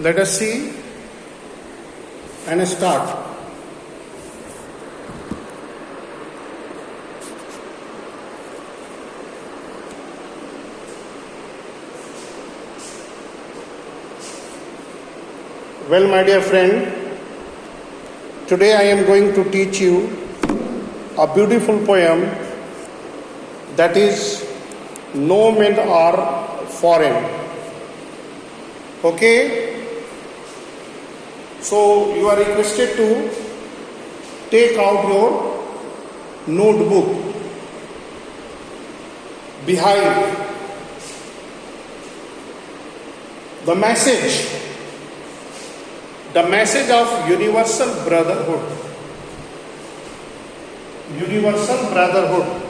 Let us see and start. Well, my dear friend, today I am going to teach you a beautiful poem that is No Men Are Foreign. Okay? So you are requested to take out your notebook. Behind the message of universal brotherhood. Universal brotherhood.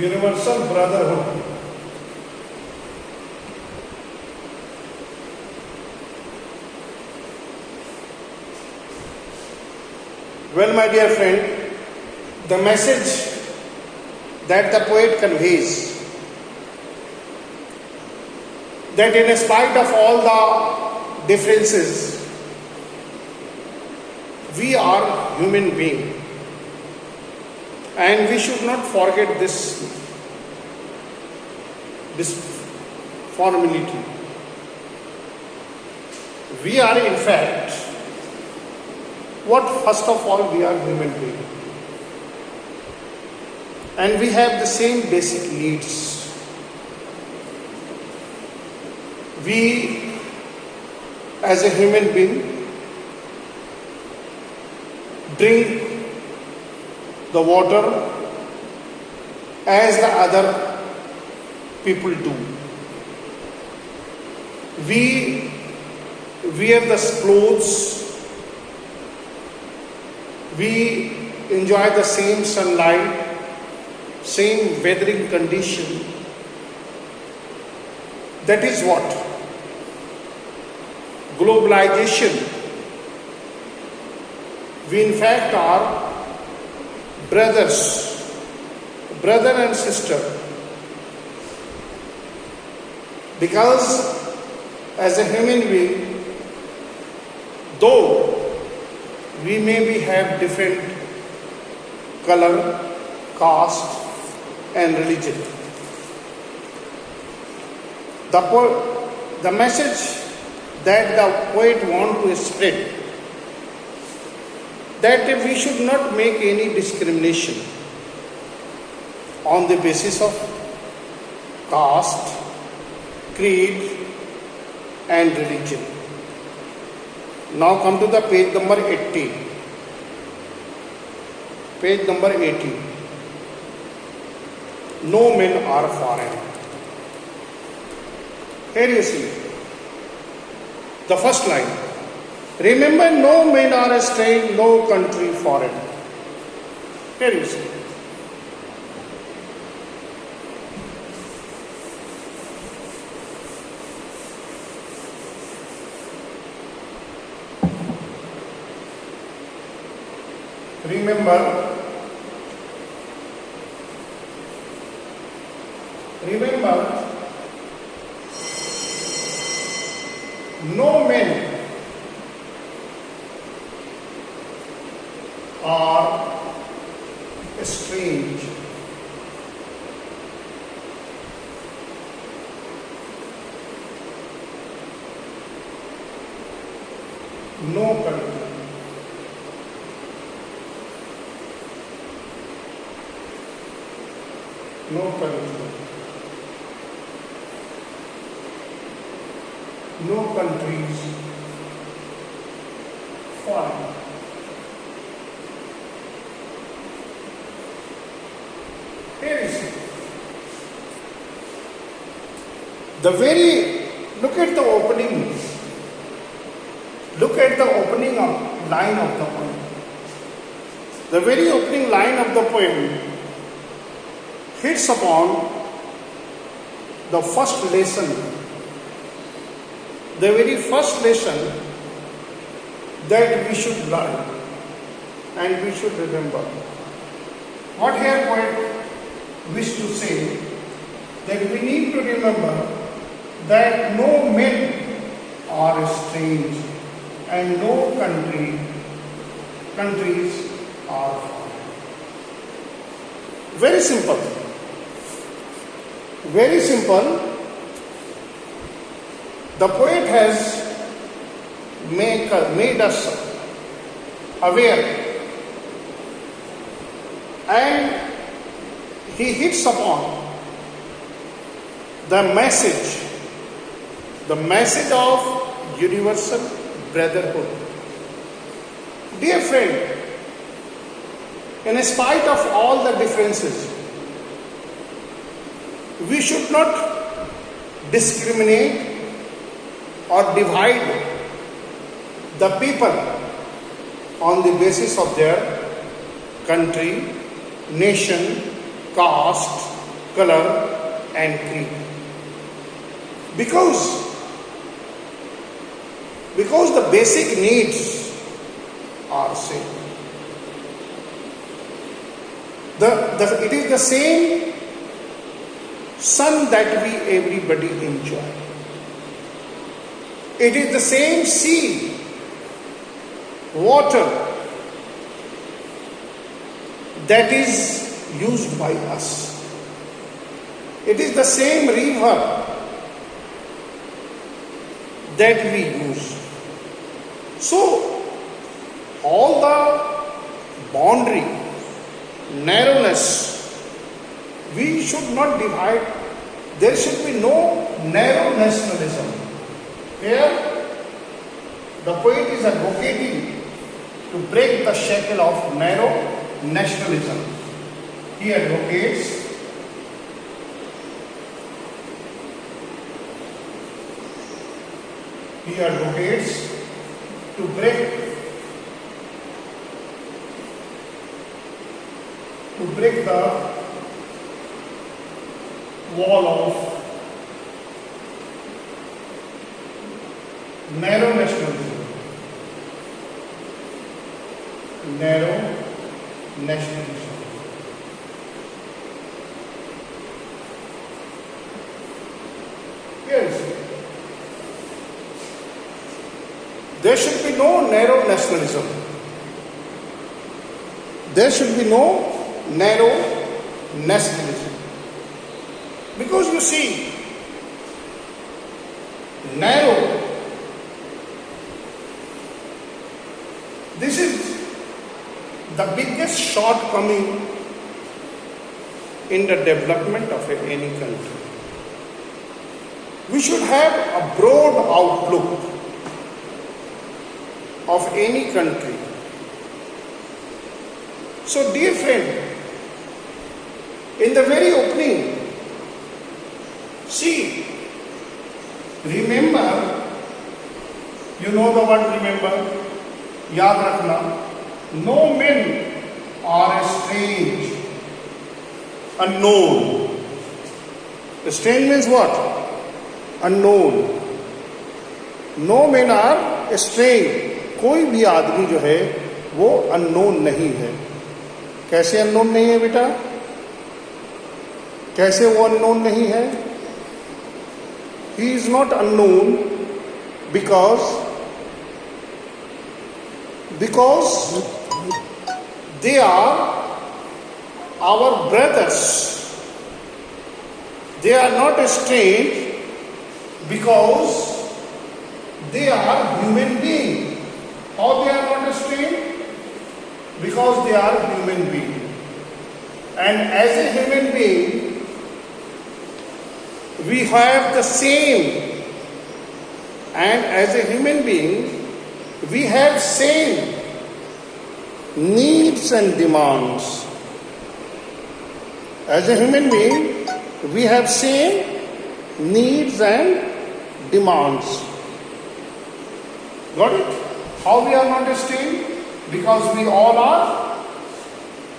Universal brotherhood. Well, my dear friend, the message that the poet conveys, that in spite of all the differences, we are human beings. And we should not forget this formality. We are in fact, first of all, we are human beings. And we have the same basic needs. We, as a human being, drink the water as the other people do. We wear the clothes. We enjoy the same sunlight, same weathering condition. That is what? Globalization. We in fact are brothers, brother and sister. Because as a human being, though we maybe have different color, caste and religion, the message that the poet wants to spread, that we should not make any discrimination on the basis of caste, creed and religion. Now come to the page number 80. Page number 80. No men are foreign. Here you see the first line. Remember, no men are strange, no country foreign. Here you see. Remember, no men are strange. No country. No country. No countries foreign. Here is look at the opening. Look at the opening line of the poem. The very opening line of the poem hits upon the first lesson, the very first lesson that we should learn and we should remember. What here poet wish to say, that we need to remember that no men are strange and no countries are foreign. Very simple. Very simple. The poet has made us aware, and he hits upon the message of universal brotherhood. Dear friend, in spite of all the differences, we should not discriminate or divide the people on the basis of their country, nation, caste, color, and creed. Because the basic needs are same. It is the same sun that we everybody enjoy. It is the same sea, water that is used by us. It is the same river that we use. So, all the boundary, narrowness, we should not divide. There should be no narrow nationalism. Here, the poet is advocating to break the shackle of narrow nationalism. He advocates to break the wall of narrow nationalism. Narrow nationalism. Yes. There should be no narrow nationalism. There should be no narrow nationalism. Because you see, narrow, this is the biggest shortcoming in the development of any country. We should have a broad outlook of any country. So, dear friend, in the very opening, see, remember, you know the word remember, yaad rakhna, no men are strange, unknown. Strange means what? Unknown. No men are strange. कोई भी आदमी जो है वो unknown नहीं है. कैसे unknown नहीं है बेटा? कैसे वो अननोन नहीं है? He is not unknown because they are our brothers. They are not strange because they are human beings. How they are not strange? Because they are human beings. And as a human being, we have the same. And as a human being, we have same needs and demands. As a human being, we have same needs and demands. Got it? How we are not strange? Because we all are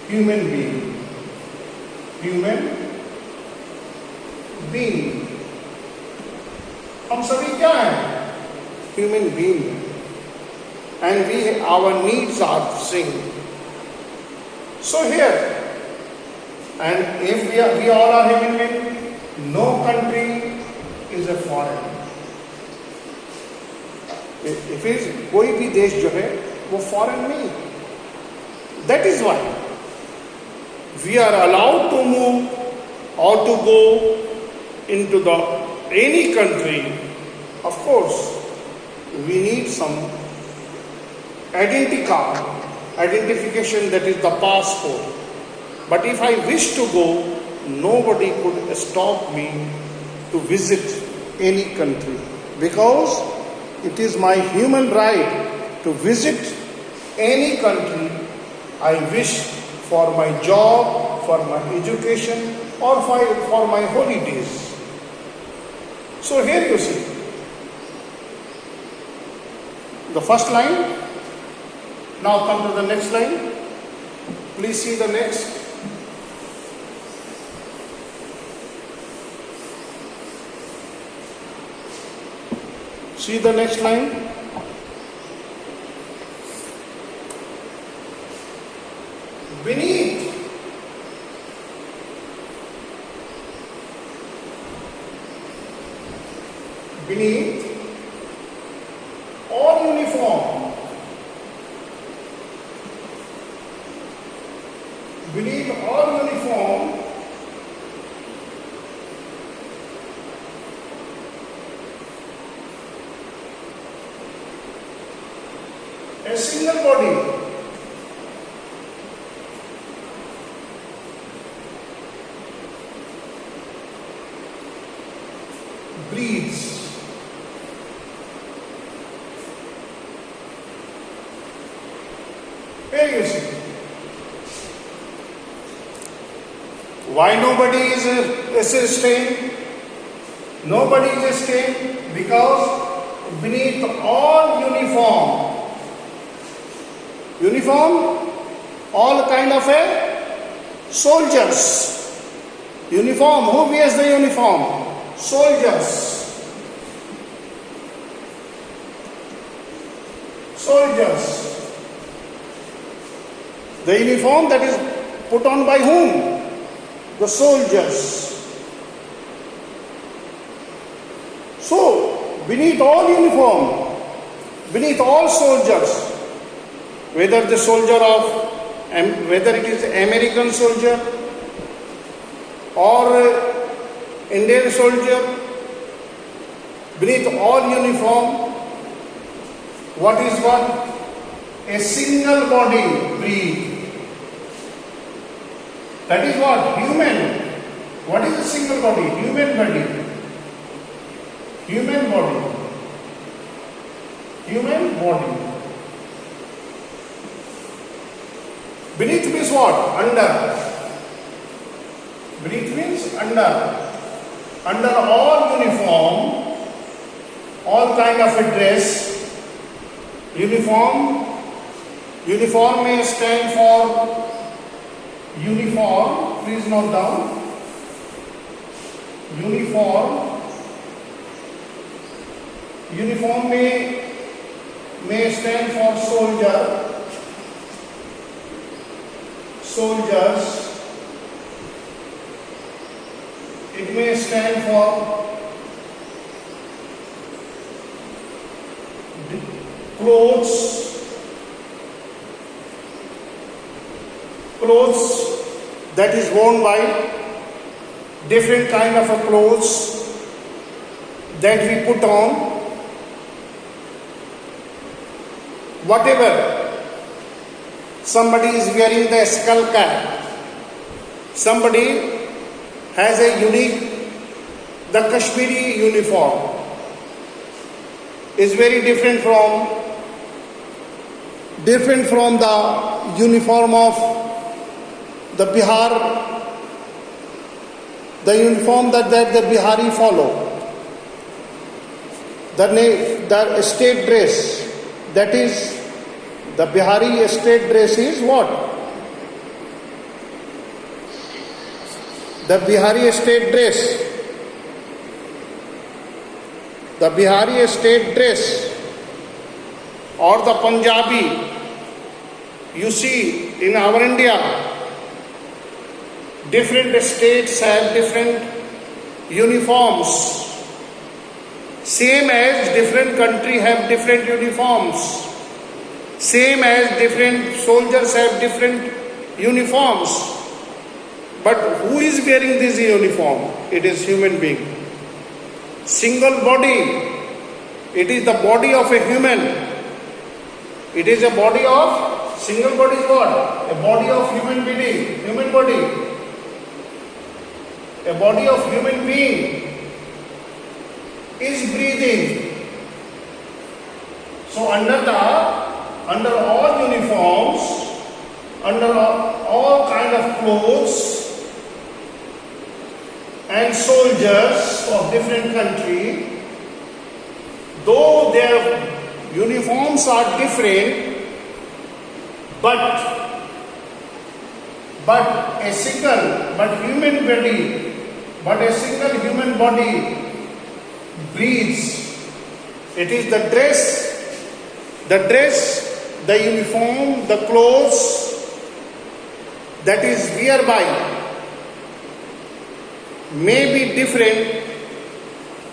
human beings. Human being. हम सभी क्या हैं? Human being. And our needs are same. So here, and if we all are human beings, no country is a foreign. If is कोई भी देश जो है वो foreign नहीं. That is why we are allowed to move or to go into any country. Of course, we need some identity card, identification, that is the passport. But if I wish to go, nobody could stop me to visit any country, because it is my human right to visit any country I wish, for my job, for my education, or for my holidays. So here you see the first line. Now come to the next line. Please see the next. See the next line. Beneath all uniform, a single body breathes. Here you see. Why nobody is staying? Nobody is staying because beneath all uniform, all kind of a soldiers. Uniform, who wears the uniform? Soldiers. The uniform that is put on by whom? The soldiers. So, beneath all uniform, beneath all soldiers, whether the soldier whether it is American soldier or Indian soldier, beneath all uniform, what is what? A single body breathe. That is what? Human. What is a single body? Human body. Human body. Beneath means what? Under. Beneath means under. Under all uniform, all kind of a dress, uniform may stand for uniform, please note down. Uniform may stand for soldiers. It may stand for clothes that is worn by different kind of a clothes that we put on. Whatever, somebody is wearing the skull cap, somebody has a the Kashmiri uniform is very different from the uniform of the Bihar, the uniform that the Bihari follow. The state dress, that is, the Bihari state dress is what? The Bihari state dress the Bihari state dress, or the Punjabi. You see, in our India, different states have different uniforms. Same as different country have different uniforms. Same as different soldiers have different uniforms. But who is wearing this uniform? It is human being. Single body. It is the body of a human. It is a body of, single body is what? A body of human being. Human body. A body of human being is breathing. So under all uniforms, under all kind of clothes, and soldiers of different country, though their uniforms are different, but a single human body breathes. It is the dress, the uniform, the clothes that is wear by may be different,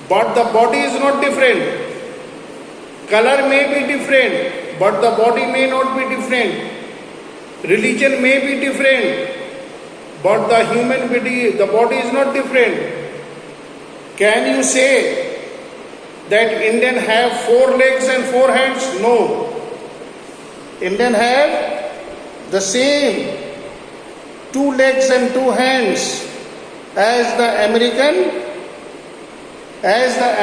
but the body is not different. Color may be different, but the body may not be different. Religion may be different, but the human body, the body is not different. Can you say that Indian have 4 legs and 4 hands? No. Indian have the same 2 legs and 2 hands as the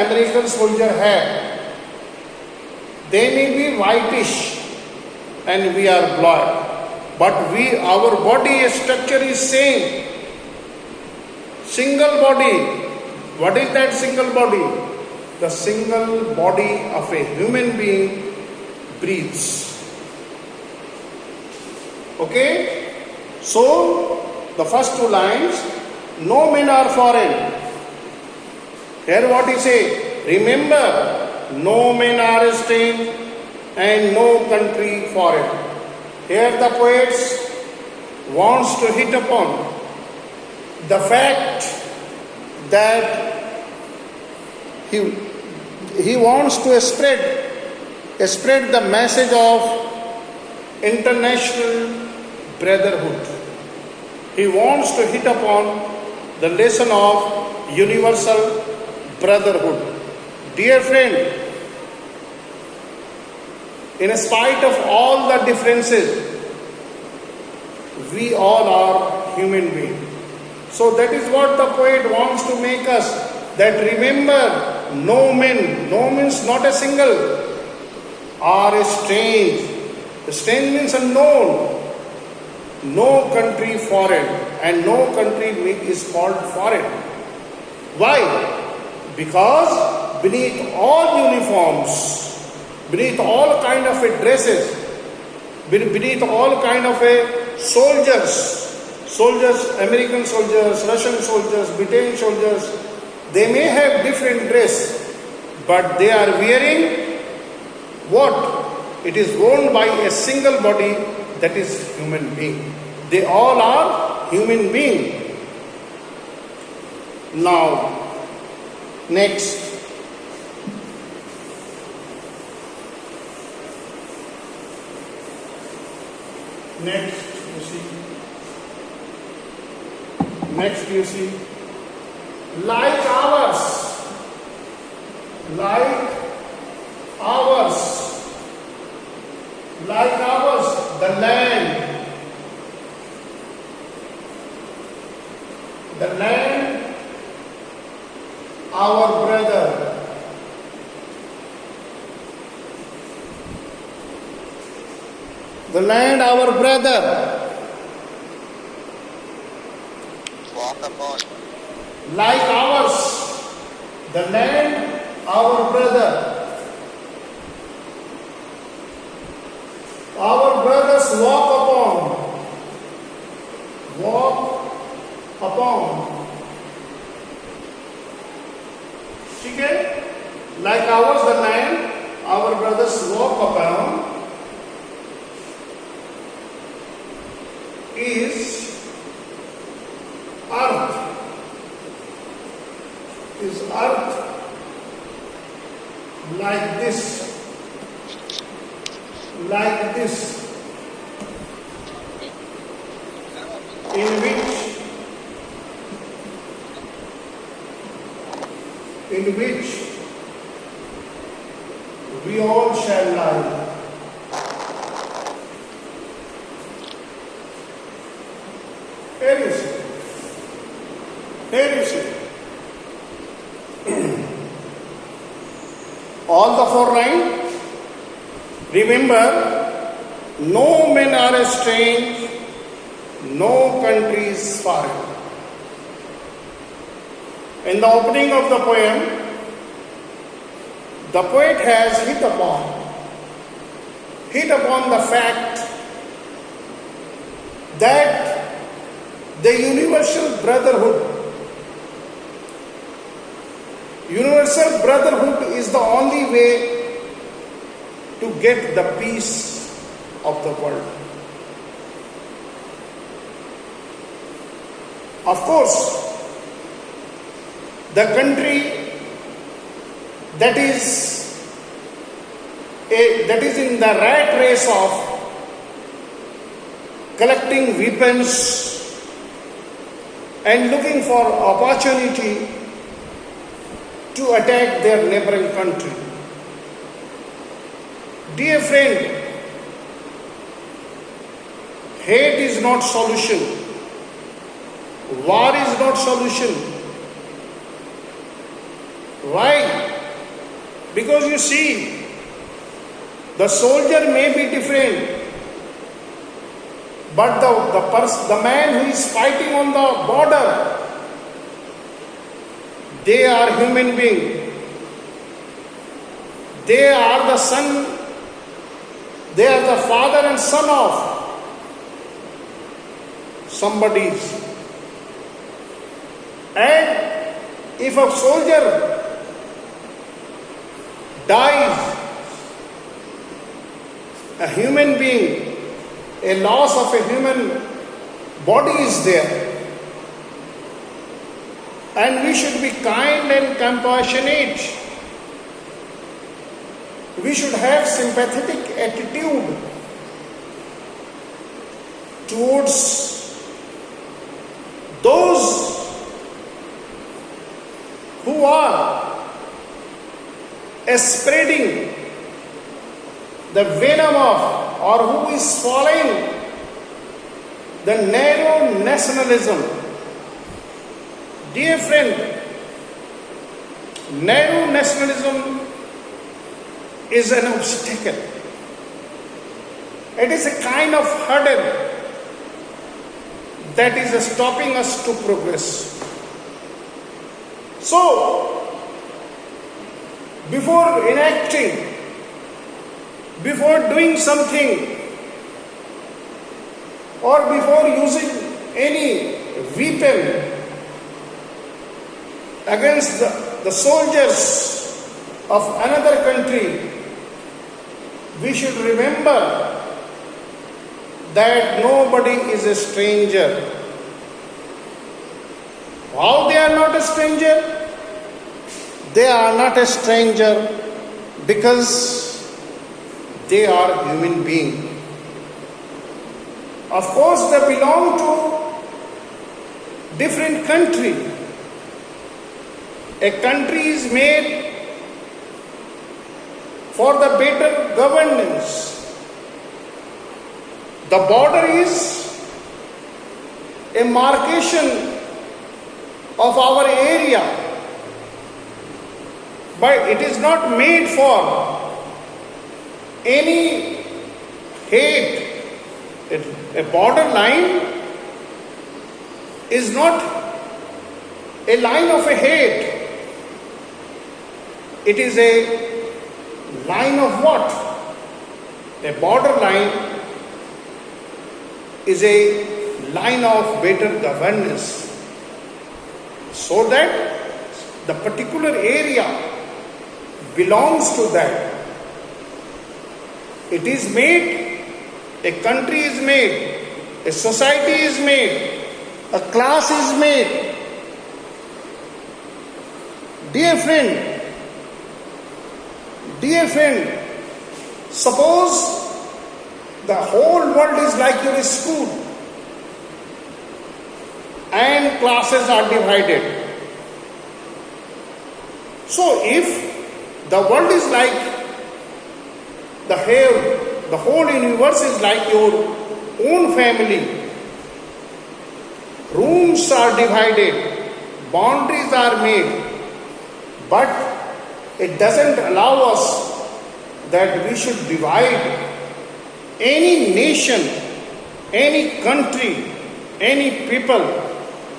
American soldier have. They may be whitish and we are black, but our body structure is same. Single body. What is that single body? The single body of a human being breathes. Okay? So, the first 2 lines, no men are foreign. Here what he say? Remember, no men are strange and no country foreign. Here the poets wants to hit upon the fact that he wants to spread the message of international brotherhood. He wants to hit upon the lesson of universal brotherhood. Dear friend, in spite of all the differences, we all are human beings. So that is what the poet wants to make us, that remember, no men, no means not a single, are strange. Strange means unknown. No country foreign, and no country is called foreign. Why? Because beneath all uniforms, beneath all kind of dresses, beneath all kind of soldiers, American soldiers, Russian soldiers, British soldiers, they may have different dress, but they are wearing what? It is worn by a single body, that is human being. They all are human being. Now, next. Next you see, like ours, the land, our brother. The land, our brother. Like ours, the land, our brother. Our brothers walk upon. ठीक है? Like ours, the land our brothers walk upon is earth. Is earth like this, in which we all shall lie. Here you see. All the four lines. Remember, no men are estranged, no country is foreign. In the opening of the poem, the poet has hit upon the fact that the universal brotherhood is the only way to get the peace of the world. Of course, the country that is in the rat race of collecting weapons and looking for opportunity to attack their neighboring country. Dear friend, hate is not solution. War is not solution. Why? Because you see, the soldier may be different, but the man who is fighting on the border, they are human beings. They are the father and son of somebody's. And if a soldier dies, a human being, a loss of a human body is there. And we should be kind and compassionate. We should have sympathetic attitude towards those who are spreading the venom of, or who is following the narrow nationalism. Dear friend, narrow nationalism is an obstacle. It is a kind of hurdle that is stopping us to progress. So, before enacting, before doing something, or before using any weapon against the soldiers of another country, we should remember that nobody is a stranger. How they are not a stranger? They are not a stranger because they are human beings. Of course, they belong to different country. A country is made for the better governance. The border is a markation of our area, but it is not made for any hate. A border line is not a line of a hate. It is a line of what? A border line is a line of better governance, so that the particular area belongs to that. It is made, a country is made, a society is made, a class is made. Dear friend, suppose the whole world is like your school and classes are divided. So if the world is like the whole universe is like your own family, rooms are divided, boundaries are made, but it doesn't allow us that we should divide any nation, any country, any people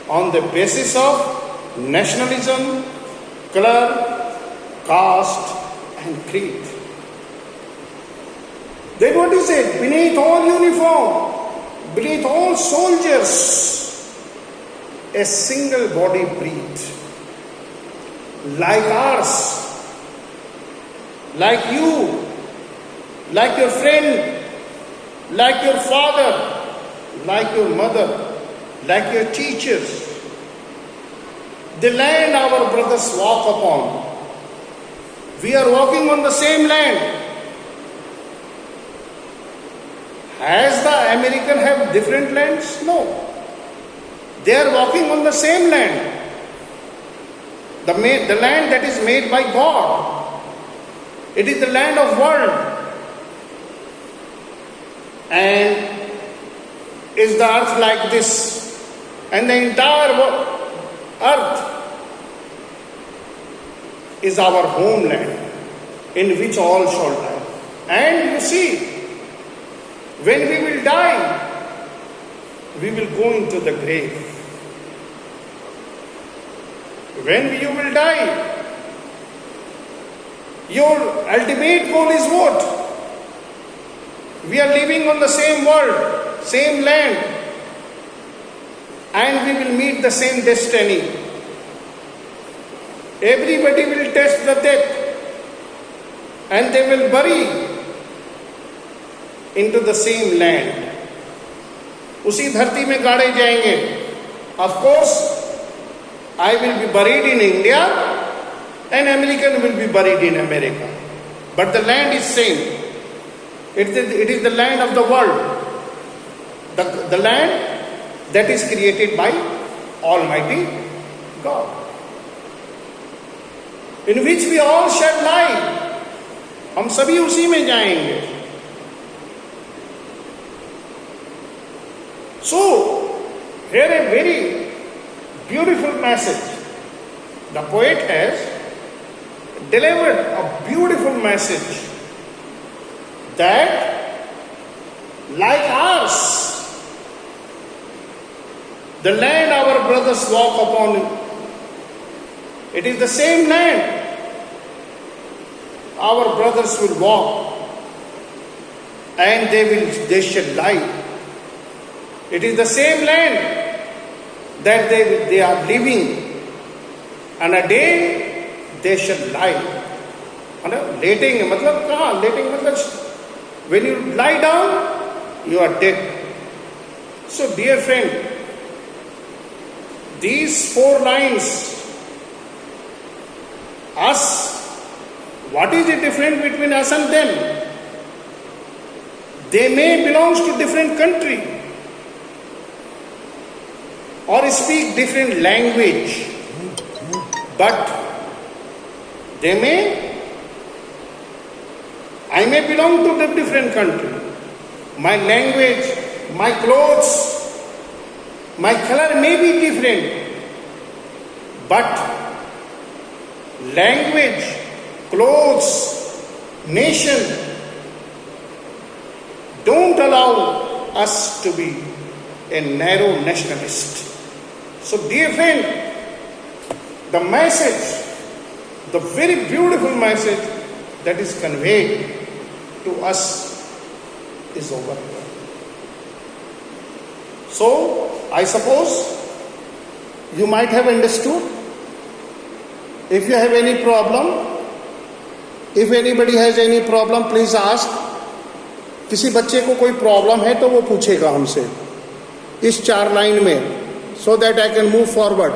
on the basis of nationalism, color, caste and creed. Then what is it? Beneath all uniform, beneath all soldiers, a single body breathes. Like ours, like you, like your friend, like your father, like your mother, like your teachers. The land our brothers walk upon. We are walking on the same land. Has the American have different lands? No. They are walking on the same land. The land that is made by God. It is the land of world. And is the earth like this? And the entire earth is our homeland in which all shall die. And you see, when we will die, we will go into the grave. When you will die, your ultimate goal is what? We are living on the same world, same land, and we will meet the same destiny. Everybody will taste the death, and they will bury into the same land. उसी धरती में गाड़े जाएंगे. Of course, I will be buried in India, and American will be buried in America. But the land is same. It is the land of the world. The land that is created by Almighty God. In which we all shall lie. हम सभी उसी में जाएंगे. So, here a very beautiful message. The poet has delivered a beautiful message that like ours, the land our brothers walk upon, it is the same land our brothers will walk, and they shall lie. It is the same land that they are living, and a day they shall lie. Lating matlab kahan? Lating matlab when you lie down, you are dead. So dear friend, these 4 lines, us, what is the difference between us and them? They may belong to different country or speak different language, but I may belong to a different country. My language, my clothes, my color may be different, but language, clothes, nation don't allow us to be a narrow nationalist. So dear friend, the message, the very beautiful message that is conveyed to us is over here. So I suppose you might have understood. If you have any problem, If anybody has any problem, please ask. किसी बच्चे को कोई problem है तो वो पूछेगा हमसे इस 4 लाइन में, so that I can move forward.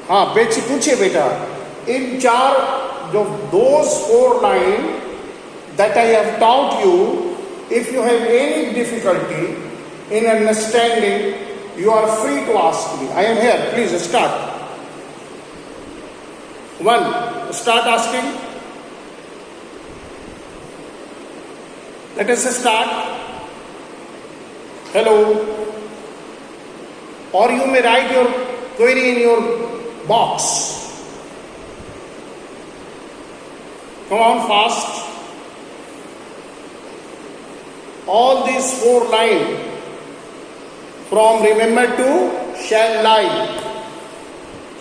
हाँ बेटी पूछे बेटा, इन 4 जो those 4 line that I have taught you, if you have any difficulty in understanding, you are free to ask me. I am here. Please start. 1. Start asking. Let us start. Hello. Or you may write your query in your box. Come on, fast. All these 4 lines from remember to shall lie.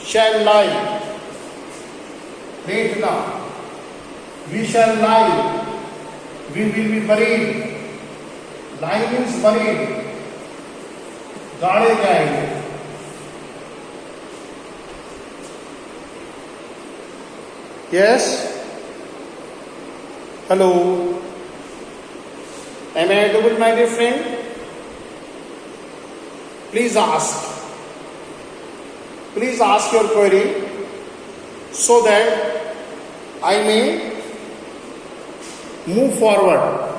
Shall lie. Wait now. We shall lie. We will be buried. Lie means buried. गाड़े जाएंगे. Yes? Hello? Am I audible, my dear friend? Please ask. Please ask your query so that I may move forward.